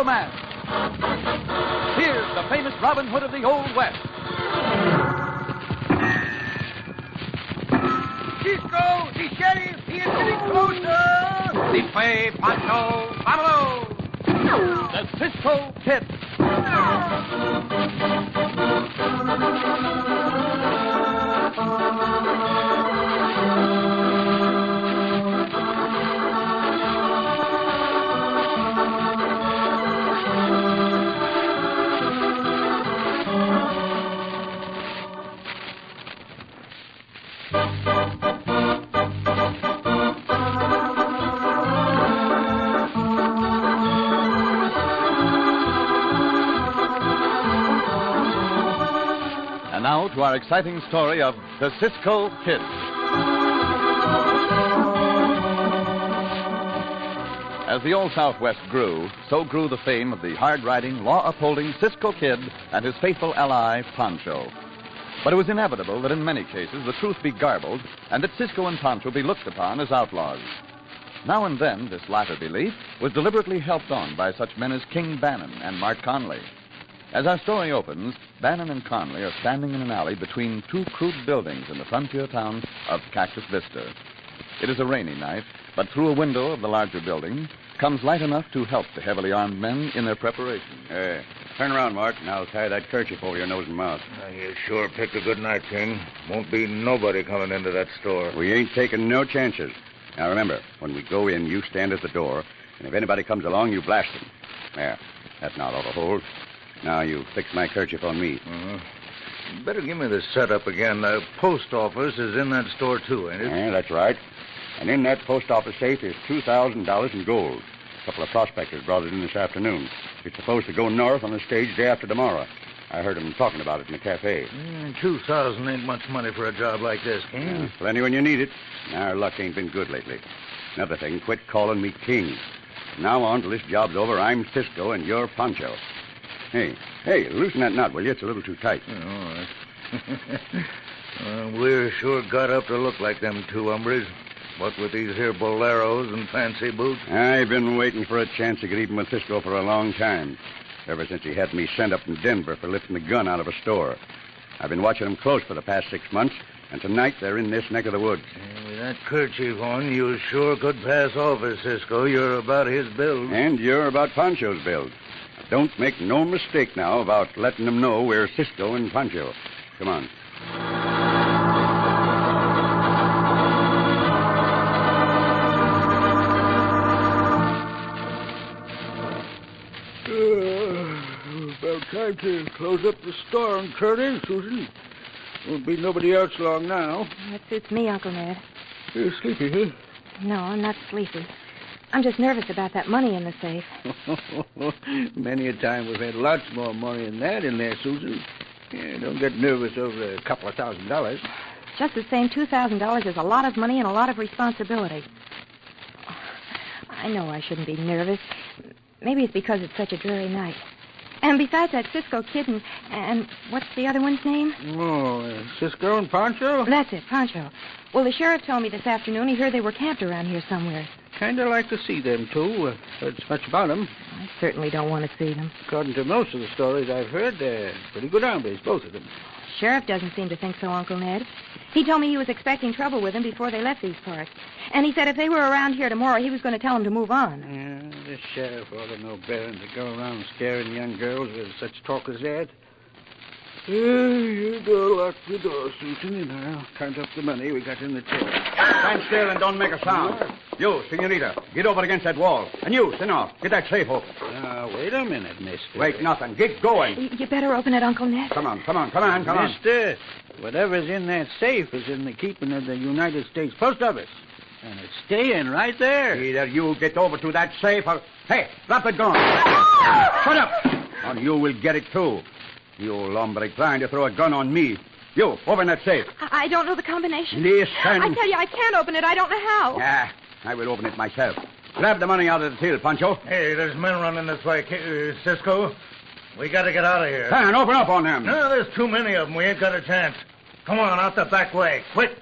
romance. Here's the famous Robin Hood of the Old West. Cisco, the sheriff, he is getting closer. This way, Pancho. Vámonos. The Cisco Kid. Now to our exciting story of the Cisco Kid. As the Old Southwest grew, so grew the fame of the hard-riding, law-upholding Cisco Kid and his faithful ally, Pancho. But it was inevitable that in many cases the truth be garbled and that Cisco and Pancho be looked upon as outlaws. Now and then, this latter belief was deliberately helped on by such men as King Bannon and Mart Conley. As our story opens, Bannon and Conley are standing in an alley between two crude buildings in the frontier town of Cactus Vista. It is a rainy night, but through a window of the larger building comes light enough to help the heavily armed men in their preparations. Turn around, Mark, and I'll tie that kerchief over your nose and mouth. You sure picked a good night, King. Won't be nobody coming into that store. We ain't taking no chances. Now, remember, when we go in, you stand at the door, and if anybody comes along, you blast them. There, that's not all the hold. Now you fix my kerchief on me. You better give me the setup again. The post office is in that store, too, ain't it? Yeah, that's right. And in that post office safe is $2,000 in gold. A couple of prospectors brought it in this afternoon. It's supposed to go north on the stage day after tomorrow. I heard them talking about it in the cafe. 2,000 ain't much money for a job like this, King. Yeah, plenty when you need it. Our luck ain't been good lately. Another thing, quit calling me King. From now on, till this job's over, I'm Cisco and you're Pancho. Hey, loosen that knot, will you? It's a little too tight. All right. We're sure got up to look like them two hombres. What with these here boleros and fancy boots? I've been waiting for a chance to get even with Cisco for a long time. Ever since he had me sent up from Denver for lifting the gun out of a store. I've been watching him close for the past 6 months, and tonight they're in this neck of the woods. With that kerchief on, you sure could pass off as Cisco. You're about his build. And you're about Pancho's build. Don't make no mistake now about letting them know we're Cisco and Pancho. Come on. About time to close up the store and turn in, Susan. Won't be nobody else long now. That suits me, Uncle Ned. You're sleepy, huh? No, I'm not sleepy. I'm just nervous about that money in the safe. Many a time we've had lots more money than that in there, Susan. Yeah, don't get nervous over a couple of $1,000. Just the same, $2,000 is a lot of money and a lot of responsibility. I know I shouldn't be nervous. Maybe it's because it's such a dreary night. And besides that Cisco Kid and what's the other one's name? Cisco and Pancho? That's it, Pancho. Well, the sheriff told me this afternoon he heard they were camped around here somewhere. Kind of like to see them, too. Heard so much about them. I certainly don't want to see them. According to most of the stories I've heard, they're pretty good hombres, both of them. Sheriff doesn't seem to think so, Uncle Ned. He told me he was expecting trouble with them before they left these parts. And he said if they were around here tomorrow, he was going to tell them to move on. Yeah, the sheriff ought to know better than to go around scaring young girls with such talk as that. You go lock the door, Susan, and I'll count up the money we got in the till. Stand still and don't make a sound. You, senorita, get over against that wall. And you, Senor, get that safe open. Now, wait a minute, mister. Wait, nothing. Get going. You better open it, Uncle Ned. Come on. Mister, whatever's in that safe is in the keeping of the United States Post Office. And it's staying right there. Either you get over to that safe or... Hey, drop the gun. Shut up. And you will get it, too. You old hombre trying to throw a gun on me. You, open that safe. I don't know the combination. Listen. I tell you, I can't open it. I don't know how. Yeah, I will open it myself. Grab the money out of the till, Pancho. Hey, there's men running this way, Cisco. We got to get out of here. And open up on them. No, there's too many of them. We ain't got a chance. Come on, out the back way. Quick.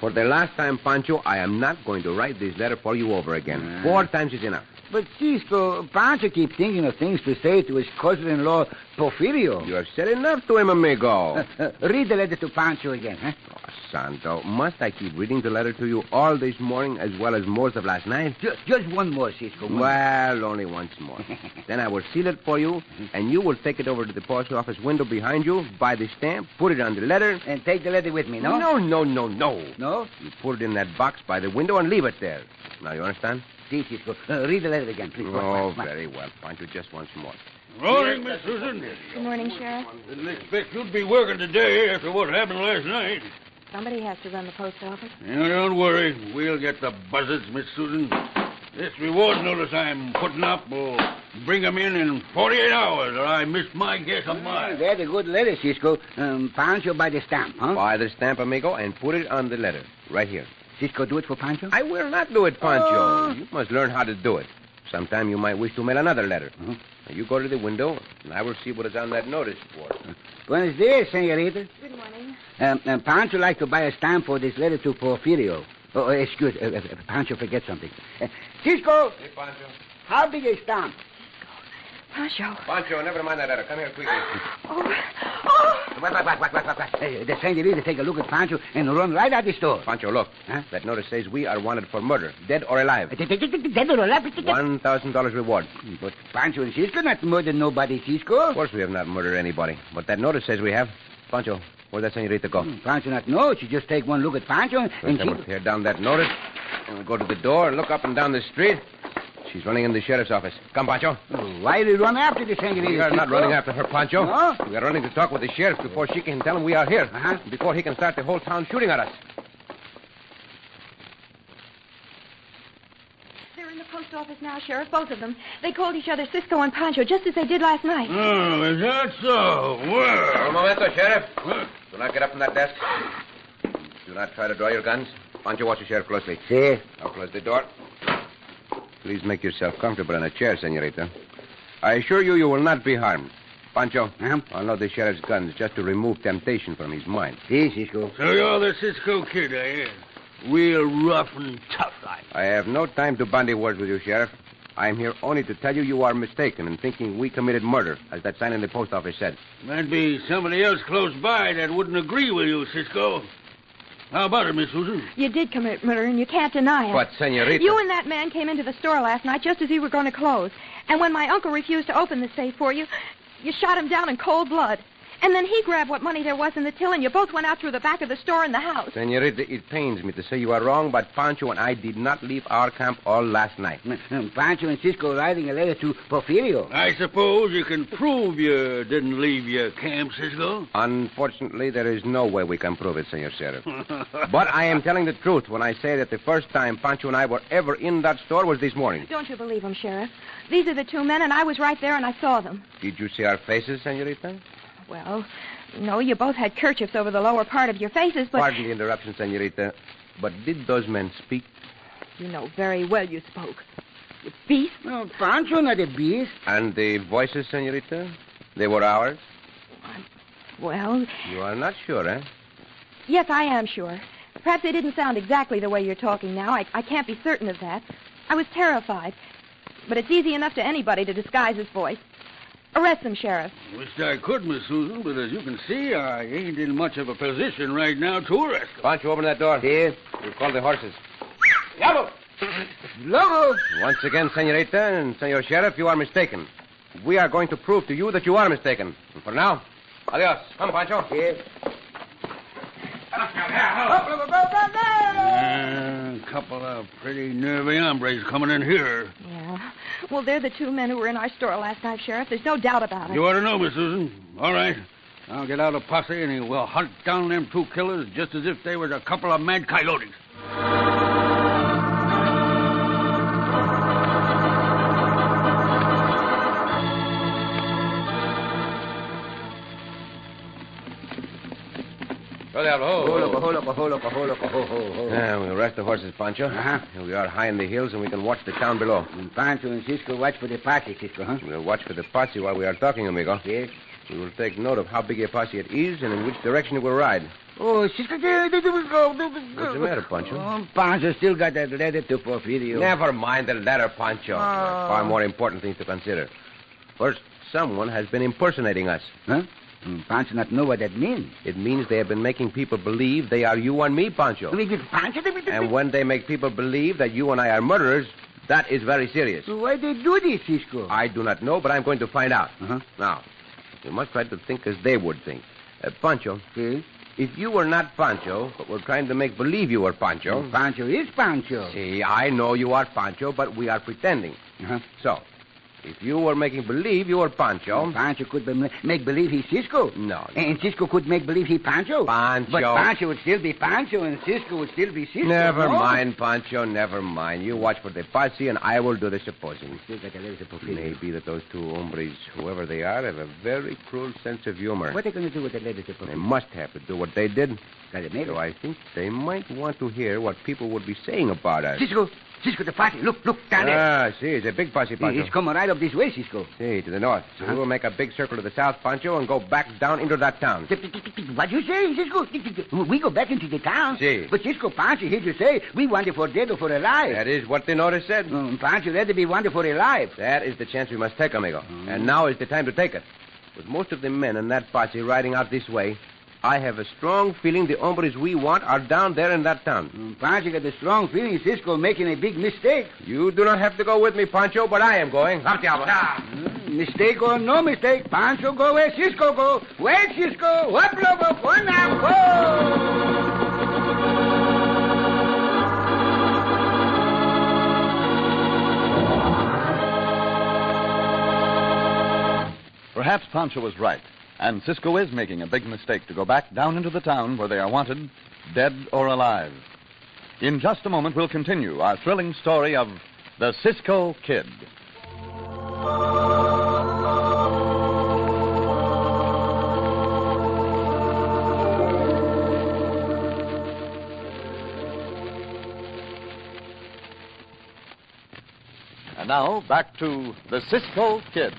For the last time, Pancho, I am not going to write this letter for you over again. 4 times is enough. But, Cisco, Pancho keeps thinking of things to say to his cousin-in-law, Porfirio. You have said enough to him, amigo. Read the letter to Pancho again, huh? Oh, Santo, must I keep reading the letter to you all this morning as well as most of last night? Just one more, Cisco. Well, only once more. Then I will seal it for you, and you will take it over to the post office window behind you, buy the stamp, put it on the letter. And take the letter with me, no? No. No? You put it in that box by the window and leave it there. Now, you understand? See, Cisco. Read the letter again, please. Oh, very well. Pancho, just once more. Morning, Miss Susan. Good morning, Sheriff. Didn't expect you'd be working today after what happened last night. Somebody has to run the post office. Yeah, don't worry. We'll get the buzzards, Miss Susan. This reward notice I'm putting up will bring 'em in 48 hours, or I missed my guess of mine. That's a good letter, Cisco. Pancho by the stamp, huh? Buy the stamp, amigo, and put it on the letter. Right here. Cisco, do it for Pancho? I will not do it, Pancho. You must learn how to do it. Sometime you might wish to mail another letter. Now, you go to the window, and I will see what is on that notice board. Buenos dias, senorita. Good morning. Pancho like to buy a stamp for this letter to Porfirio. Oh, excuse, Pancho forget something. Cisco! Hey, Pancho. How big a stamp? Pancho. Pancho, never mind that letter. Come here quickly. Oh. What? The senorita take a look at Pancho and run right out the store. Pancho, look. Huh? That notice says we are wanted for murder, dead or alive. Dead or alive? $1,000 reward. But Pancho and Cisco not murder nobody, Cisco. Of course we have not murdered anybody, but that notice says we have. Pancho, where'd that senorita go? Pancho not know. She just take one look at Pancho and First I will tear down that notice, and we'll go to the door and look up and down the street. She's running in the sheriff's office. Come, Pancho. Why do you run after the senorita? We are not running after her, Pancho. No? We are running to talk with the sheriff before she can tell him we are here. Uh-huh. Before he can start the whole town shooting at us. They're in the post office now, Sheriff, both of them. They called each other Cisco and Pancho, just as they did last night. Oh, is that so? Well... Un momento, Sheriff. Do not get up from that desk. Do not try to draw your guns. Pancho, watch the sheriff closely. See? I'll close the door. Please make yourself comfortable in a chair, senorita. I assure you, you will not be harmed. Pancho, I'll load the sheriff's guns just to remove temptation from his mind. See, Cisco. So you're the Cisco kid, eh? Real rough and tough like. I have no time to bandy words with you, Sheriff. I'm here only to tell you you are mistaken in thinking we committed murder, as that sign in the post office said. Might be somebody else close by that wouldn't agree with you, Cisco. How about it, Miss Susan? You did commit murder, and you can't deny it. But, senorita... You and that man came into the store last night just as he were going to close. And when my uncle refused to open the safe for you, you shot him down in cold blood. And then he grabbed what money there was in the till, and you both went out through the back of the store and the house. Senorita, it pains me to say you are wrong, but Pancho and I did not leave our camp all last night. Pancho and Cisco writing a letter to Porfirio. I suppose you can prove you didn't leave your camp, Cisco? Unfortunately, there is no way we can prove it, Senor Sheriff. But I am telling the truth when I say that the first time Pancho and I were ever in that store was this morning. Don't you believe him, Sheriff? These are the two men, and I was right there, and I saw them. Did you see our faces, Senorita? Well, no, you both had kerchiefs over the lower part of your faces, but... Pardon the interruption, Senorita, but did those men speak? You know very well you spoke. You beast. No, Pancho not a beast. And the voices, Senorita? They were ours? Well... You are not sure, eh? Yes, I am sure. Perhaps they didn't sound exactly the way you're talking now. I can't be certain of that. I was terrified. But it's easy enough to anybody to disguise his voice. Arrest them, Sheriff. Wished I could, Miss Susan, but as you can see, I ain't in much of a position right now to arrest them. Pancho, open that door. Here. We'll call the horses. Diablo! Logo! Once again, Senorita and Senor Sheriff, you are mistaken. We are going to prove to you that you are mistaken. And for now, adios. Come, Pancho. Here. A couple of pretty nervy hombres coming in here. Yeah. Well, they're the two men who were in our store last night, Sheriff. There's no doubt about it. You ought to know, Miss Susan. All right. I'll get out a posse and we'll hunt down them two killers just as if they was a couple of mad coyotes. Hold up. We'll rest the horses, Pancho. Uh-huh. Here we are high in the hills, and we can watch the town below. And Pancho and Cisco watch for the posse, Cisco, huh? We'll watch for the posse while we are talking, amigo. Yes. We will take note of how big a posse it is and in which direction it will ride. Oh, Cisco. What's the matter, Pancho? Oh, Pancho still got that letter to Porfirio. Never mind the letter, Pancho. There are far more important things to consider. First, someone has been impersonating us. Huh? Pancho not know what that means. It means they have been making people believe they are you and me, Pancho. Pancho? And when they make people believe that you and I are murderers, that is very serious. Why they do this, Cisco? I do not know, but I'm going to find out. Uh-huh. Now, we must try to think as they would think. Pancho, Yes? if you were not Pancho, but were trying to make believe you were Pancho... Pancho is Pancho. See, I know you are Pancho, but we are pretending. Uh-huh. So, if you were making believe you were Pancho... Pancho could make believe he's Cisco. No. And Cisco could make believe he's Pancho. Pancho. But Pancho would still be Pancho, and Cisco would still be Cisco. Never no? mind, Pancho, never mind. You watch for the posse, and I will do the supposing. Still got a letter to Porfirio. Maybe that those two hombres, whoever they are, have a very cruel sense of humor. What are they going to do with the letter to They Porfirio? must have to do what they did. Got it made. So I think they might want to hear what people would be saying about us. Cisco, the posse. Look, down there. Ah, see, it's a big posse, Pancho. He's coming right up this way, Cisco. See, to the north. So we will make a big circle to the south, Pancho, and go back down into that town. What you say, Cisco? We go back into the town. Si. But Cisco, Pancho heard you say we want it for dead or for alive. That is what the notice said. Pancho rather be wanted for alive. That is the chance we must take, amigo. And now is the time to take it. With most of the men in that posse riding out this way, I have a strong feeling the hombres we want are down there in that town. Pancho got a strong feeling Cisco making a big mistake. You do not have to go with me, Pancho, but I am going. Mistake or no mistake, Pancho go where Cisco go. Where Cisco? What logo? One Perhaps Pancho was right, and Cisco is making a big mistake to go back down into the town where they are wanted, dead or alive. In just a moment, we'll continue our thrilling story of the Cisco Kid. And now, back to the Cisco Kid.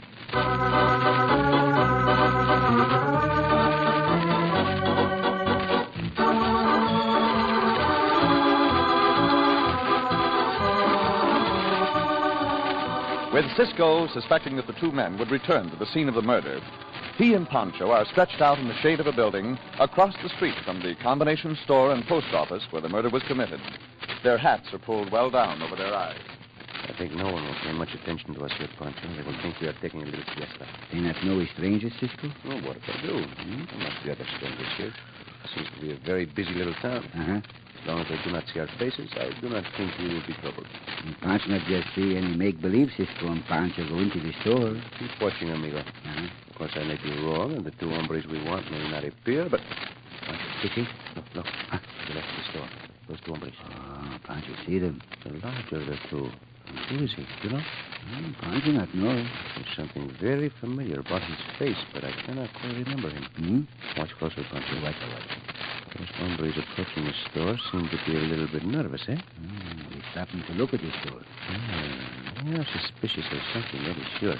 With Cisco suspecting that the two men would return to the scene of the murder, he and Pancho are stretched out in the shade of a building across the street from the combination store and post office where the murder was committed. Their hats are pulled well down over their eyes. I think no one will pay much attention to us here, Pancho. They will think we are taking a little siesta. They not know we're strangers, Cisco? Oh, what if they do? There must be other strangers here. Seems to be a very busy little town. Uh-huh. As long as they do not see our faces, I do not think we will be troubled. And Pancho not just see any make-believe, Cisco, and Pancho go into the store. Keep watching, amigo. Uh-huh. Of course, I may be wrong, and the two hombres we want may not appear, but... Pancho, see? Look. To the left of the store. Those two hombres. Oh, Pancho see them. The larger of the two. Who is he? Do you know? Pancho not know. There's something very familiar about his face, but I cannot quite remember him. Watch closer, Pancho. Watch. Those hombres approaching the store seem to be a little bit nervous, eh? They're stopping to look at the store. They are suspicious of something, that is sure.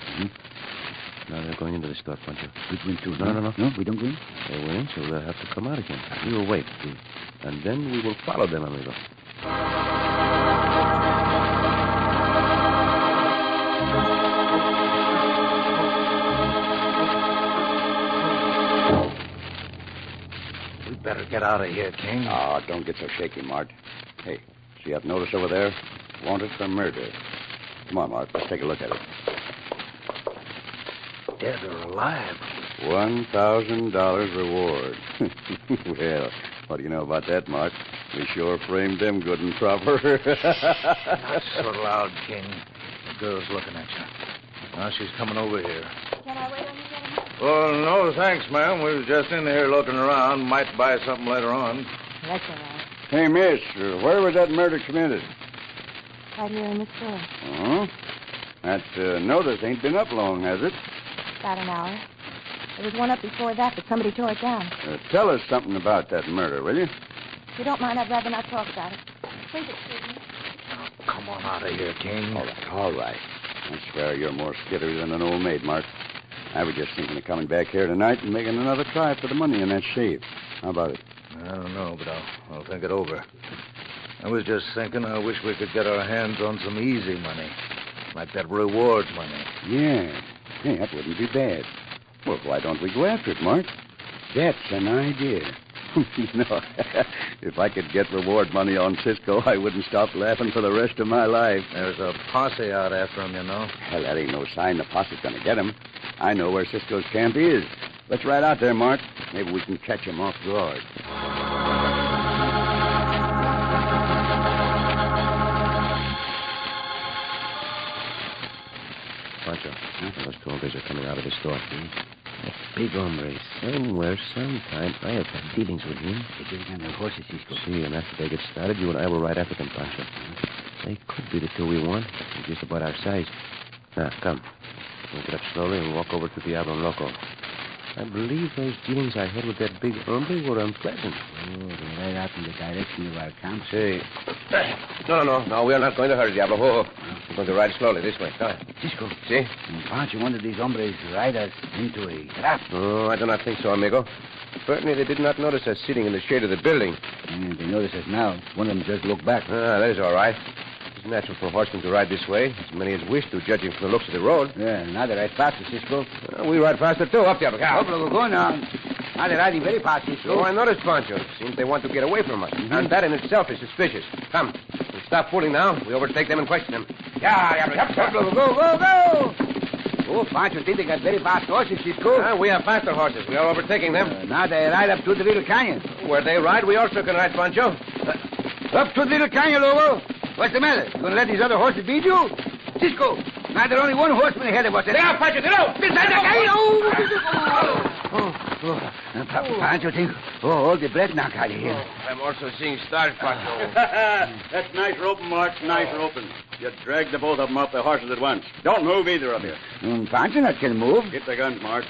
Now they're going into the store, Pancho. We went through. No. No, we don't go in? They went in, so they'll have to come out again. We will wait. And then we will follow them, amigo. Better get out of here, King. Oh, don't get so shaky, Mart. Hey, see that notice over there? Wanted for murder. Come on, Mart. Let's take a look at it. Dead or alive? $1,000 reward. Well, what do you know about that, Mart? We sure framed them good and proper. Not so loud, King. The girl's looking at you. Now she's coming over here. Can I wait on you, gentlemen? Well, no, thanks, ma'am. We was just in here looking around. Might buy something later on. That's all right. Hey, miss, where was that murder committed? Right here in the store. Oh? That notice ain't been up long, has it? About an hour. There was one up before that, but somebody tore it down. Tell us something about that murder, will you? If you don't mind, I'd rather not talk about it. Please excuse me. Come on out of here, King. All right. I swear you're more skittery than an old maid, Mark. I was just thinking of coming back here tonight and making another try for the money in that safe. How about it? I don't know, but I'll think it over. I was just thinking I wish we could get our hands on some easy money. Like that rewards money. Yeah. Hey, that wouldn't be bad. Well, why don't we go after it, Mark? That's an idea. If I could get reward money on Cisco, I wouldn't stop laughing for the rest of my life. There's a posse out after him, you know. Hell, that ain't no sign the posse's going to get him. I know where Cisco's camp is. Let's ride out there, Mark. Maybe we can catch him off guard. Pancho, those two hombres are coming out of the store. That big hombre, somewhere, sometime, I have had dealings with him. They're getting on their horses, Cisco. See, and after they get started, you and I will ride after them, Pancho. They could be the two we want. They're just about our size. Now, come. We'll get up slowly and walk over to Diablo Loco. I believe those dealings I had with that big hombre were unpleasant. Oh, they're right out in the direction of our camp. See. No, we are not going to hurry, Diablo. We're going to ride slowly this way. Come on. Cisco. See? Pancho, one of these hombres ride us into a trap. Oh, I do not think so, amigo. Certainly they did not notice us sitting in the shade of the building. They notice us now. One of them just looked back. Ah, that is all right. It's natural for horsemen to ride this way, as many as wish to, judging from the looks of the road. Yeah, now they ride faster, Cisco. We ride faster, too. Up, Diablo. Up, look, go now. Now they're riding very fast, Cisco. So I noticed, Pancho. Seems they want to get away from us. And that in itself is suspicious. Come. We'll stop fooling now. We overtake them and question them. Yeah, Diablo. Go. Oh, Pancho, think they got very fast horses, Cisco. We have faster horses. We are overtaking them. Now they ride up to the little canyon. Where they ride, we also can ride, Pancho. Up to the little canyon, Lobo. What's the matter? You going to let these other horses beat you? Cisco, now there's only one horseman ahead of us. They are, Pancho. They're out. Beside the canyon. Pancho, think. Hold the breath now, Carly. Here. I'm also seeing stars, Pancho. That's nice roping, Mark. Nice roping. You dragged the both of them off the horses at once. Don't move, either of you. Pancho not can move. Get the guns, Mark.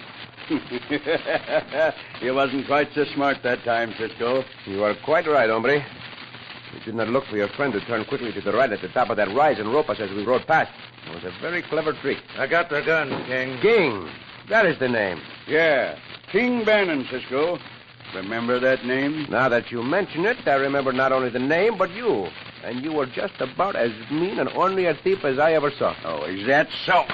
You wasn't quite so smart that time, Cisco. You are quite right, hombre. You did not look for your friend to turn quickly to the right at the top of that rise and rope us as we rode past. It was a very clever trick. I got the gun, King. King. That is the name. Yeah, King Bannon, Cisco. Remember that name? Now that you mention it, I remember not only the name, but you. And you were just about as mean and ornery a thief as I ever saw. Oh, is that so?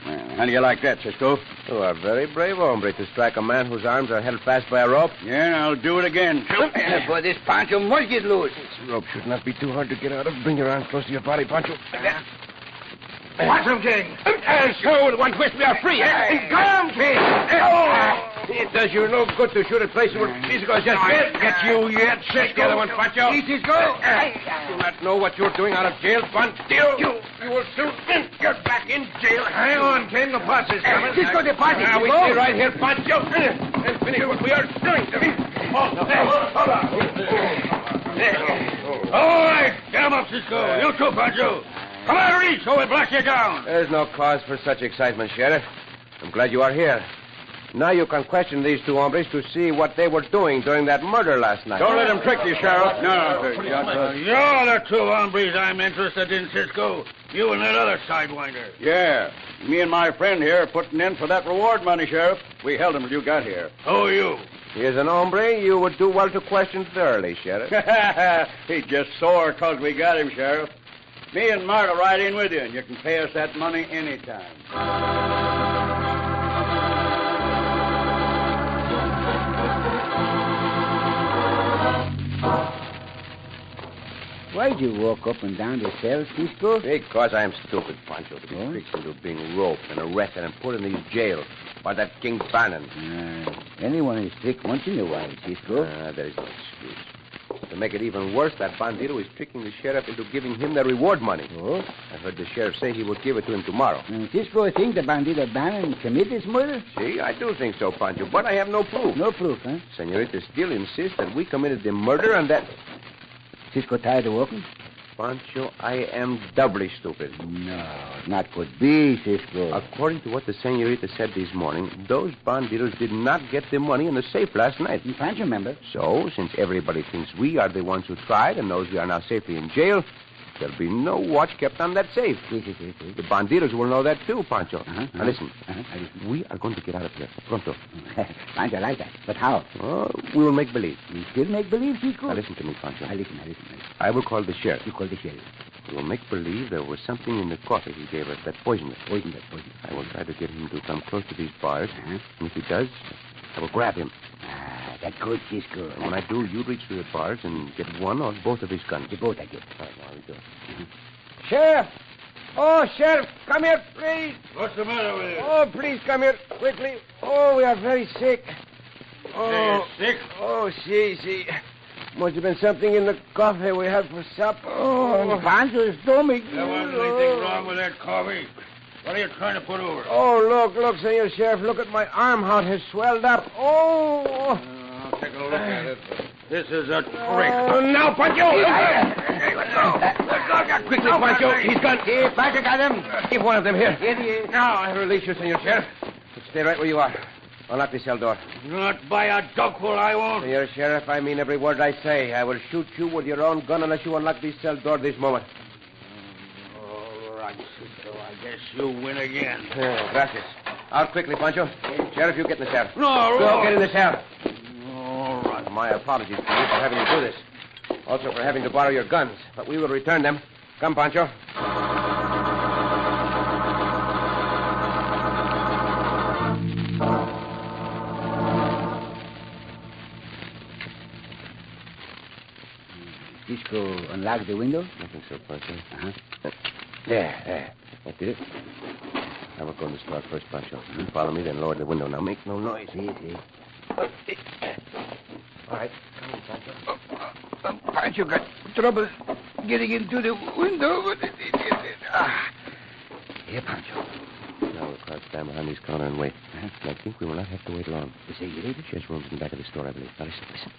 Well, how do you like that, Cisco? You are very brave, hombre, to strike a man whose arms are held fast by a rope. Yeah, and I'll do it again. Boy, this Pancho must get loose. This rope should not be too hard to get out of. Bring your arms close to your body, Pancho. Watch him, King. So, one twist, we are free. Come, King. It does you no good to shoot at places where Cisco just Get you yet, Take the other one, Pancho. Cisco. Do not know what you're doing out of jail, Pancho. You will soon get back in jail. Hang on, King. The posse's coming. Cisco, the posse. Now, we stay right here, Pancho, and finish what we are doing. All right, get him up, Cisco. You too, Pancho. Come on, reach, or we'll blast you down. There's no cause for such excitement, Sheriff. I'm glad you are here. Now you can question these two hombres to see what they were doing during that murder last night. Don't let them trick you, Sheriff. No. You're the two hombres I'm interested in, Cisco. You and that other sidewinder. Yeah. Me and my friend here are putting in for that reward money, Sheriff. We held him till you got here. Who are you? He is an hombre you would do well to question thoroughly, Sheriff. He's just sore because we got him, Sheriff. Me and Marta ride in with you, and you can pay us that money anytime. Why'd you walk up and down the cell, Cisco? Because I'm stupid, Pancho, to be tricked into being roped and arrested and put in the jail by that King Bannon. Anyone is tricked once in a while, Cisco. There is no excuse. To make it even worse, that bandito is tricking the sheriff into giving him the reward money. Oh? I heard the sheriff say he would give it to him tomorrow. Cisco think the bandito Bannon committed this murder? See, I do think so, Pancho, but I have no proof. No proof, huh? Senorita still insists that we committed the murder and that... Cisco tired of walking? Pancho, I am doubly stupid. No, not could be, Cisco. According to what the senorita said this morning, those banditos did not get the money in the safe last night. Pancho, remember? So, since everybody thinks we are the ones who tried and knows we are now safely in jail, There'll be no watch kept on that safe. The bandidos will know that too, Pancho. Now listen. We are going to get out of here. Pronto. Pancho, I like that. But how? Oh, we will make believe. You still make believe, Cisco? Now listen to me, Pancho. I listen. I will call the sheriff. You call the sheriff. We will make believe there was something in the coffee he gave us that poisoned us. Poison. I will try to get him to come close to these bars. And if he does, I will grab him. That's good, Cisco. And when I do, you reach through the bars and get one or both of his guns. The both I get. All right, now we go. Sheriff! Oh, Sheriff, come here, please. What's the matter with you? Oh, please come here quickly. Oh, we are very sick. Oh, Sick? Oh, see. Must have been something in the coffee we had for supper. Oh, Pancho's stomach. There wasn't anything wrong with that coffee. What are you trying to put over? Oh, look, Senor Sheriff. Look at my arm, how it has swelled up. Oh. I'll take a look at it. This is a trick. Oh, now, Pancho. Let's go. Quickly, Pancho. He's gone. Pancho got him. Give one of them here. Now, I release you, Senor Sheriff. Stay right where you are. Unlock the cell door. Not by a dogful, I won't. Senor Sheriff, I mean every word I say. I will shoot you with your own gun unless you unlock the cell door this moment. All right, Cisco. I guess you win again. Gracias. Out quickly, Pancho. Sheriff, you get in the cell. No, Go, get in the cell. All right. My apologies to you for having to do this. Also for having to borrow your guns. But we will return them. Come, Pancho. Cisco unlock the window? I think so, Pancho. There. That did it. I will go in the store first, Pancho. You follow me, then lower the window. Now make no noise. See. All right. Come on, Pancho. Pancho got trouble getting into the window. Here, Pancho. Now we'll crouch down behind this counter and wait. And I think we will not have to wait long. You say you ready? There's rooms in the back of the store, I believe. Now listen.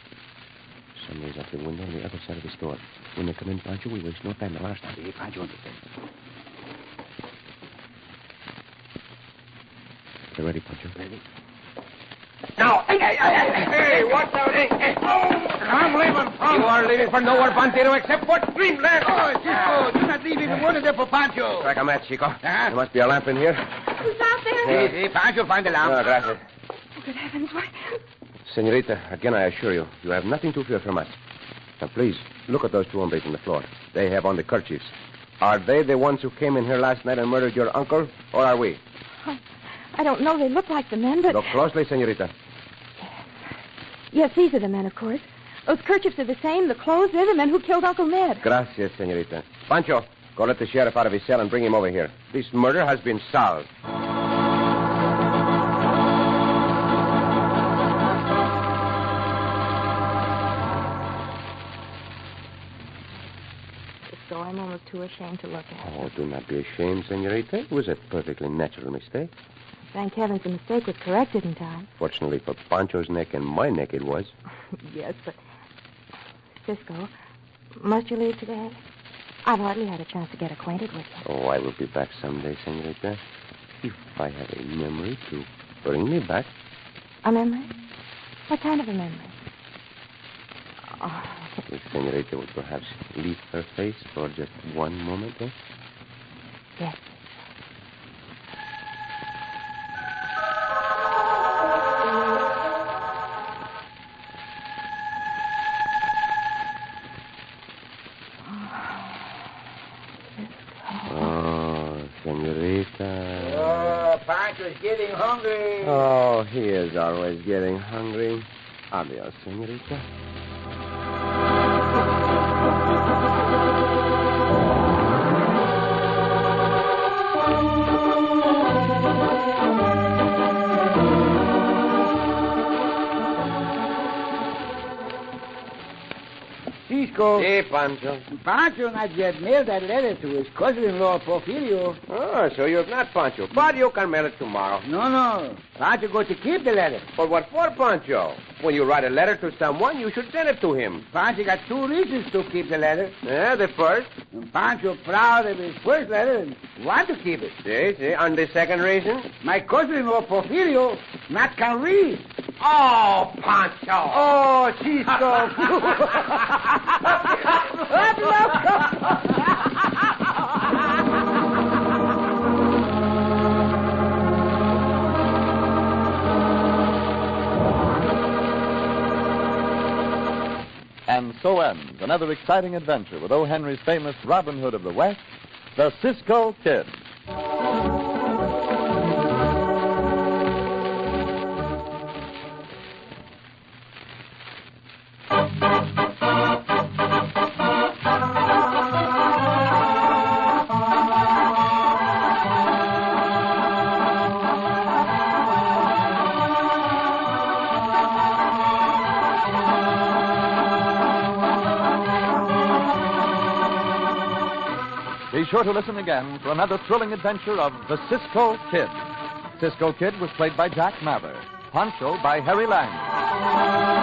Somebody's up the window on the other side of the store. When they come in, Pancho, we waste no time. Now, last time. See, Pancho understand. They're ready, Pancho. Ready? Now! Hey, watch out! I'm leaving. You are leaving for nowhere, Bandito, except for dreamland. Oh, Cisco, do not leave even one of them for Pancho. Strike a match, Chico. There must be a lamp in here. Who's out there? See, Pancho, find the lamp. Oh, gracias. Oh, good heavens, what? Senorita, again, I assure you, you have nothing to fear from us. Now, please, look at those two hombres on the floor. They have on the kerchiefs. Are they the ones who came in here last night and murdered your uncle, or are we? I don't know. They look like the men, but... Look closely, senorita. Yes, these are the men, of course. Those kerchiefs are the same. The clothes, they're the men who killed Uncle Ned. Gracias, senorita. Pancho, go let the sheriff out of his cell and bring him over here. This murder has been solved. So I'm almost too ashamed to look at it. Oh, do not be ashamed, senorita. It was a perfectly natural mistake. Thank heavens the mistake was corrected in time. Fortunately for Pancho's neck and my neck, it was. Yes, but... Cisco, must you leave today? I've hardly had a chance to get acquainted with you. Oh, I will be back someday, senorita. If I have a memory to bring me back. A memory? What kind of a memory? Oh, The senorita would perhaps leave her face for just one moment, eh? yes. Oh, senorita. Oh, Pancho's getting hungry. Oh, he is always getting hungry. Adios, senorita. Cisco. Hey, Pancho. Pancho not yet mailed that letter to his cousin-in-law, Porfirio. Oh, so you have not, Pancho. But you can mail it tomorrow. No. Pancho going to keep the letter. But what for, Pancho? When you write a letter to someone, you should send it to him. Pancho got two reasons to keep the letter. Yeah, the first. And Pancho proud of his first letter and want to keep it. See. And the second reason? My cousin-in-law, Porfirio, not can read. Oh, Pancho. Oh, Cisco. so ends another exciting adventure with O. Henry's famous Robin Hood of the West, the Cisco Kid. Be sure to listen again for another thrilling adventure of the Cisco Kid. Cisco Kid was played by Jack Mather. Pancho by Harry Lang.